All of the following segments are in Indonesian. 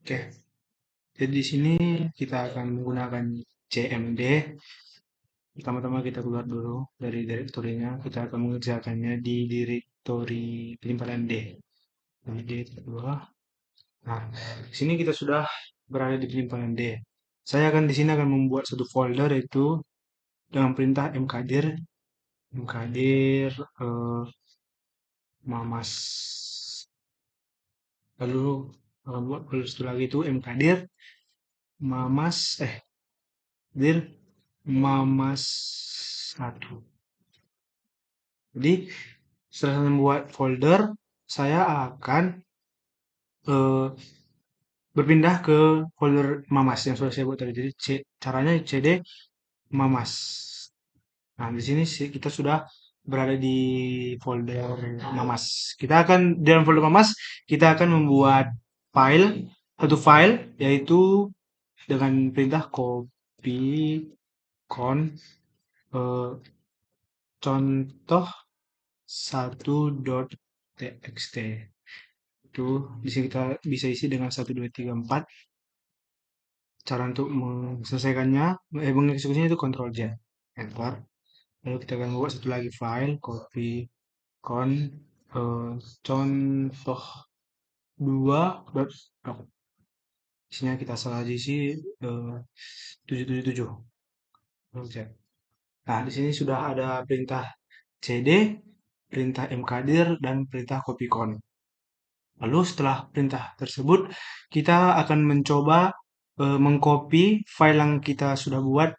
Oke, jadi di sini kita akan menggunakan CMD. Pertama-tama kita keluar dulu dari direktorinya. Kita akan mengerjakannya di direktori penyimpanan D. Jadi D kedua. Nah, di sini kita sudah berada di penyimpanan D. Saya akan di sini akan membuat satu folder yaitu dengan perintah mkdir mamas. Lalu buat folder satu lagi itu mkdir mamas dir mamas satu. Jadi setelah saya membuat folder, saya akan eh, berpindah ke folder mamas yang sudah saya buat tadi. Jadi caranya cd mamas. Nah, di sini kita sudah berada di folder mamas. Kita akan dalam folder mamas kita akan membuat satu file yaitu dengan perintah copy eh, contoh 1.txt. Itu bisa kita bisa isi dengan 1 2 3 4. Cara untuk menyelesaikannya, mengeksekusinya itu Ctrl Z, enter. Lalu kita akan buat satu lagi file, copy con contoh 2.doc. Isinya kita salah isi 777. Ctrl Z. Nah, di sini sudah ada perintah cd, perintah mkdir, dan perintah copycon. Lalu setelah perintah tersebut, kita akan mencoba mengcopy file yang kita sudah buat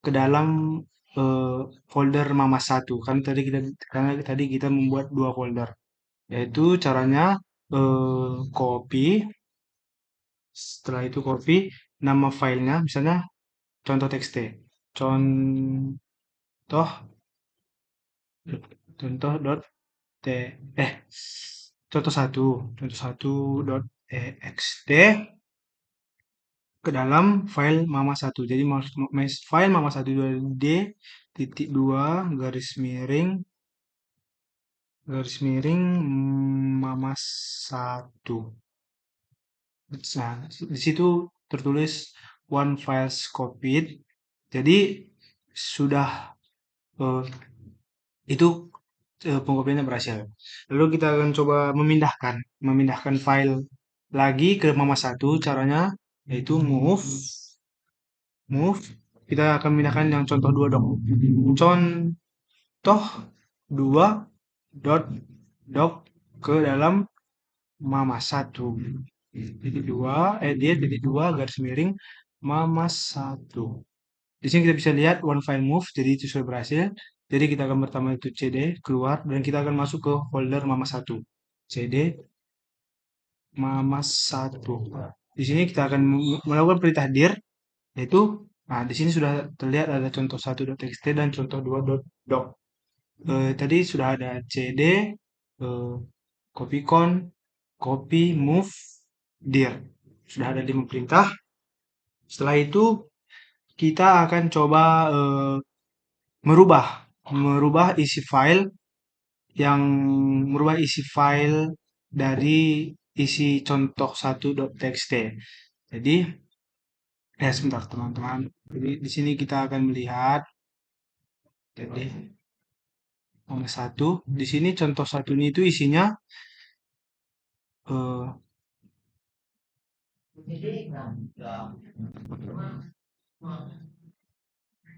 ke dalam eh, folder mama 1. Karena tadi kita membuat dua folder. Yaitu caranya copy, setelah itu copy nama filenya, misalnya contoh txt. Contoh contoh dot t contoh satu dot txt ke dalam file mama 1. Jadi file mama 1 d titik 2 garis miring mama 1. Nah, di situ tertulis one files copied. Jadi sudah eh, itu pengkopiannya berhasil. Lalu kita akan coba memindahkan file lagi ke mama 1. Caranya yaitu move. Kita akan memindahkan yang contoh 2 dok. Contoh 2 dot doc ke dalam mama 1. Titik 2 dia titik 2 garis miring mama 1. Di sini kita bisa lihat one file move, jadi itu sudah berhasil. Jadi kita akan pertama itu cd keluar dan kita akan masuk ke folder mama 1. cd mama 1. Di sini kita akan melakukan perintah dir, yaitu nah di sini sudah terlihat ada contoh 1.txt dan contoh 2.doc. Tadi sudah ada cd copycon copy move dir, sudah ada 5 perintah. Setelah itu kita akan coba merubah merubah isi file yang merubah isi file dari isi contoh 1.txt. Jadi sebentar teman-teman. Jadi di sini kita akan melihat jadi nomor 1. Di sini contoh 1 ini itu isinya eh,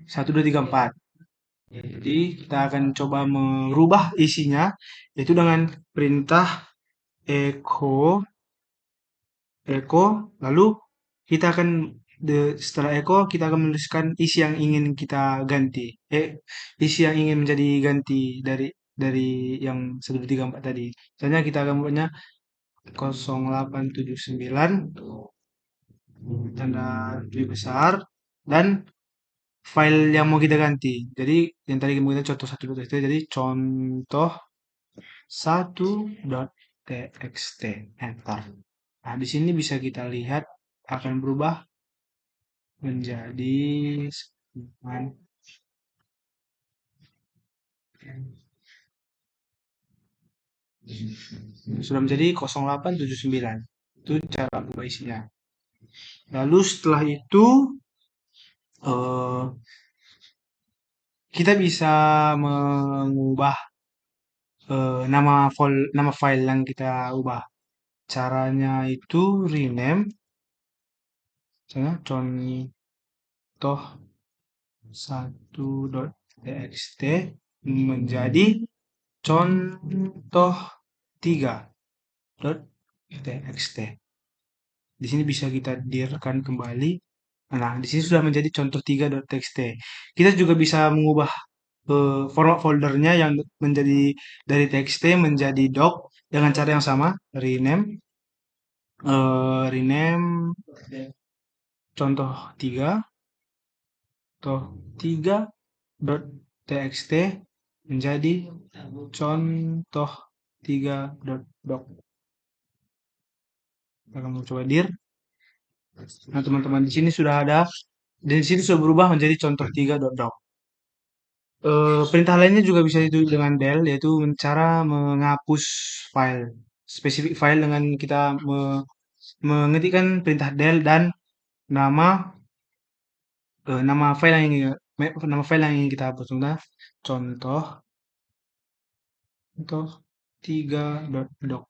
1 2 3 4. Jadi kita akan coba merubah isinya yaitu dengan perintah echo lalu kita akan setelah echo kita akan menuliskan isi yang ingin kita ganti. Isi yang ingin menjadi ganti dari yang 1 2 3 4 tadi. Misalnya kita akan buatnya 0879 tanda lebih besar dan file yang mau kita ganti. Jadi yang tadi kita contoh 1.txt jadi contoh 1.txt, enter. Nah, di sini bisa kita lihat akan berubah menjadi Sudah menjadi 0879. Itu cara mengubah isinya. Lalu setelah itu eh, kita bisa mengubah nama file yang kita ubah. Caranya itu rename, misalnya contoh 1.txt menjadi contoh 3.txt. Di sini bisa kita dirkan kembali. Nah, di sini sudah menjadi contoh 3.txt. Kita juga bisa mengubah format foldernya yang menjadi dari txt menjadi doc dengan cara yang sama, rename contoh 3 contoh 3.txt menjadi contoh 3.doc. Kita akan coba dir. Nah, teman-teman di sini sudah ada, dan di sini sudah berubah menjadi contoh 3.doc. Perintah lainnya juga bisa itu dengan del, yaitu cara menghapus file, spesifik file dengan kita mengetikkan perintah del dan nama nama file yang ingin, kita hapus. Contoh contoh 3.doc.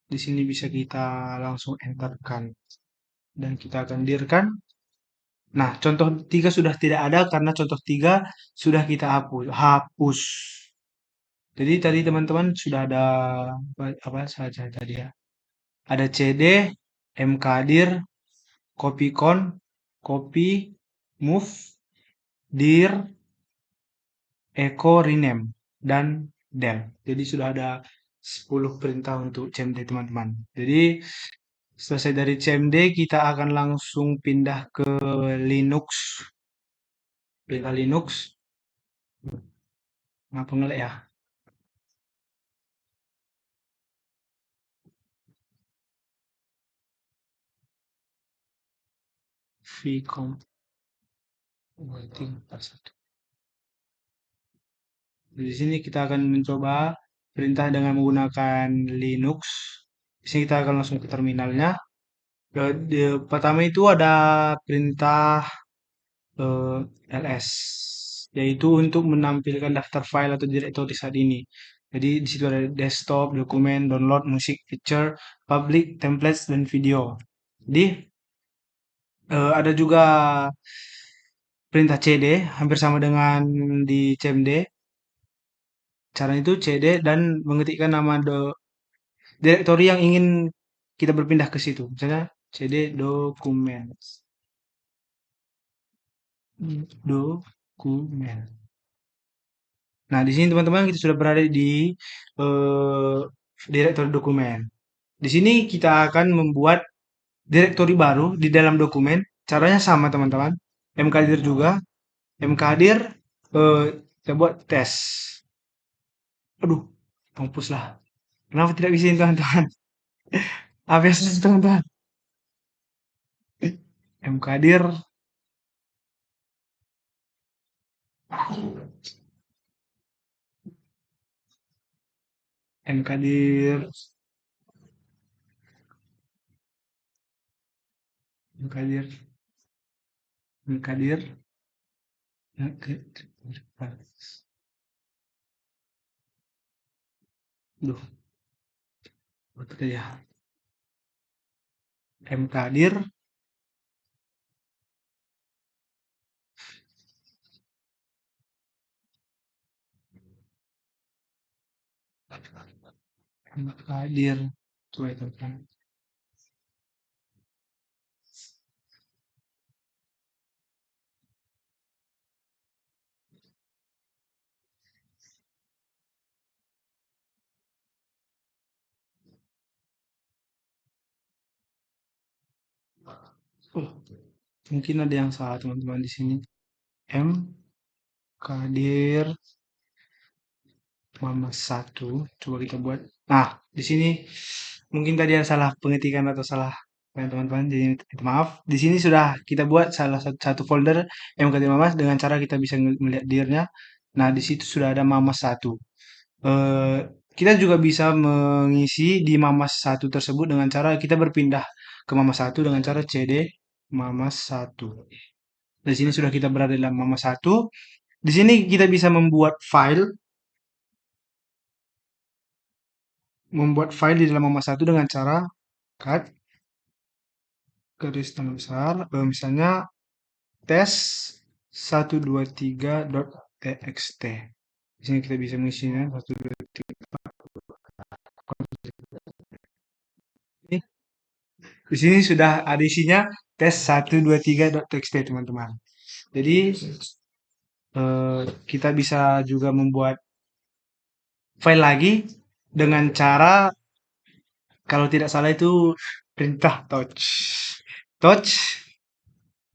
Di sini bisa kita langsung enterkan dan kita akan dirkan. Nah, contoh 3 sudah tidak ada karena contoh 3 sudah kita hapus. Jadi tadi teman-teman sudah ada apa saja tadi ya. Ada CD, mkdir, copycon, copy, move, dir, echo, rename, dan del. Jadi sudah ada 10 perintah untuk CMD teman-teman. Jadi selesai dari CMD kita akan langsung pindah ke Linux. Perintah Linux. Ngapa ngelek ya? Vcom waiting satu. Di sini kita akan mencoba perintah dengan menggunakan Linux. Di sini kita akan langsung ke terminalnya. Pertama itu ada perintah eh, ls, yaitu untuk menampilkan daftar file atau direktori saat ini. Jadi di situ ada desktop, dokumen, download, musik, picture, public, templates, dan video. Jadi ada juga perintah cd, hampir sama dengan di cmd. Cara itu cd dan mengetikkan nama direktori yang ingin kita berpindah ke situ. Misalnya cd dokumen, dokumen. Nah, di sini teman-teman kita sudah berada di eh, direktori dokumen. Di sini kita akan membuat direktori baru di dalam dokumen. Caranya sama teman-teman. Mkdir juga. Mkdir eh, kita buat tes. Aduh, mampus lah. Kenapa tidak bisa ini teman-teman? Apa yang susah teman-teman? Mkdir, Mkdir, Mkdir, Mkdir. Duh, betul ya. Mkdir, Mkdir. Coba itu kan. Oh, mungkin ada yang salah teman-teman di sini. M Kadir Mama satu. Coba kita buat. Nah, di sini mungkin tadi ada salah pengetikan atau salah teman-teman. Jadi minta maaf. Di sini sudah kita buat salah satu folder M Kadir Mamas dengan cara kita bisa melihat dirnya. Nah, di situ sudah ada Mama satu. Eh, kita juga bisa mengisi di Mamas satu tersebut dengan cara kita berpindah ke Mamas satu dengan cara CD Mamas satu. Di sini sudah kita berada dalam Mamas satu. Di sini kita bisa membuat file di dalam Mamas satu dengan cara cut garis tanda besar, misalnya tes 123.txt. Di sini kita bisa mengisinya 123. Di sini sudah ada isinya tes 123.txt teman-teman. Jadi kita bisa juga membuat file lagi dengan cara kalau tidak salah itu perintah touch. Touch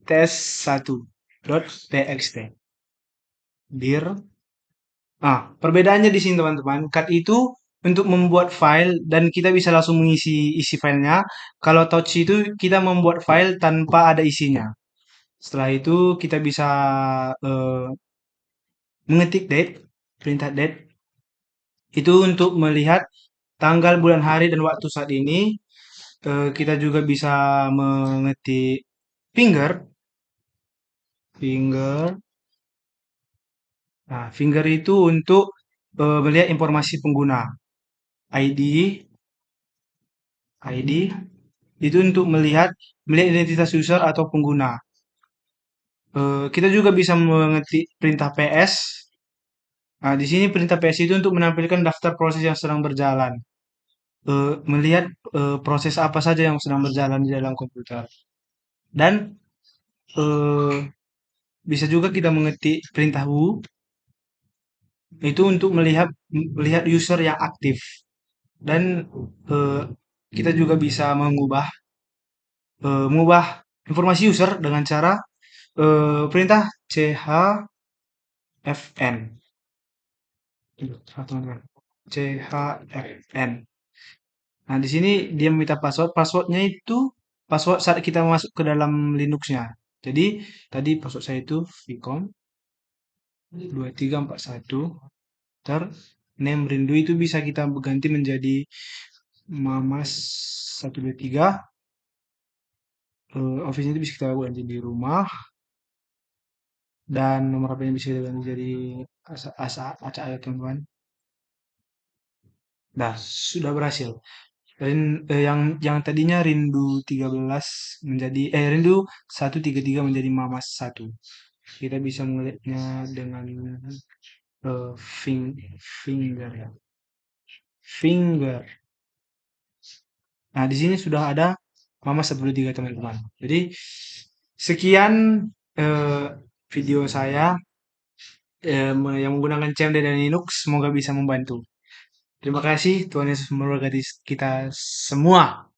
tes 1.txt. Dir. Perbedaannya di sini teman-teman. Cut itu untuk membuat file dan kita bisa langsung mengisi isi filenya. Kalau touch itu kita membuat file tanpa ada isinya. Setelah itu kita bisa eh, mengetik date, perintah date itu untuk melihat tanggal, bulan, hari, dan waktu saat ini. Kita juga bisa mengetik finger, finger. Nah, finger itu untuk melihat informasi pengguna. ID, ID itu untuk melihat identitas user atau pengguna. Kita juga bisa mengetik perintah PS. Nah, di sini perintah PS itu untuk menampilkan daftar proses yang sedang berjalan. Melihat proses apa saja yang sedang berjalan di dalam komputer. Dan eh, bisa juga kita mengetik perintah who itu untuk melihat user yang aktif. Dan eh, kita juga bisa mengubah informasi user dengan cara perintah chfn. Teman-teman. chfn. Nah, di sini dia meminta password. Passwordnya itu password saat kita masuk ke dalam Linuxnya. Jadi, tadi password saya itu vcom 2341. Ter name rindu itu bisa kita ganti menjadi mamas 123. Office itu bisa kita ganti di rumah. Dan nomor HP-nya bisa kita ganti jadi acak ya teman-teman. Nah, sudah berhasil. Yang tadinya Rindu 13 Rindu 133 menjadi Mamas 1. Kita bisa melihatnya dengan eh, fing- finger ya. Finger. Nah, di sini sudah ada Mamas 123 teman-teman. Jadi sekian eh, video saya yang menggunakan CMD dan Linux, semoga bisa membantu. Terima kasih, Tuhan Yesus memberkati kita semua.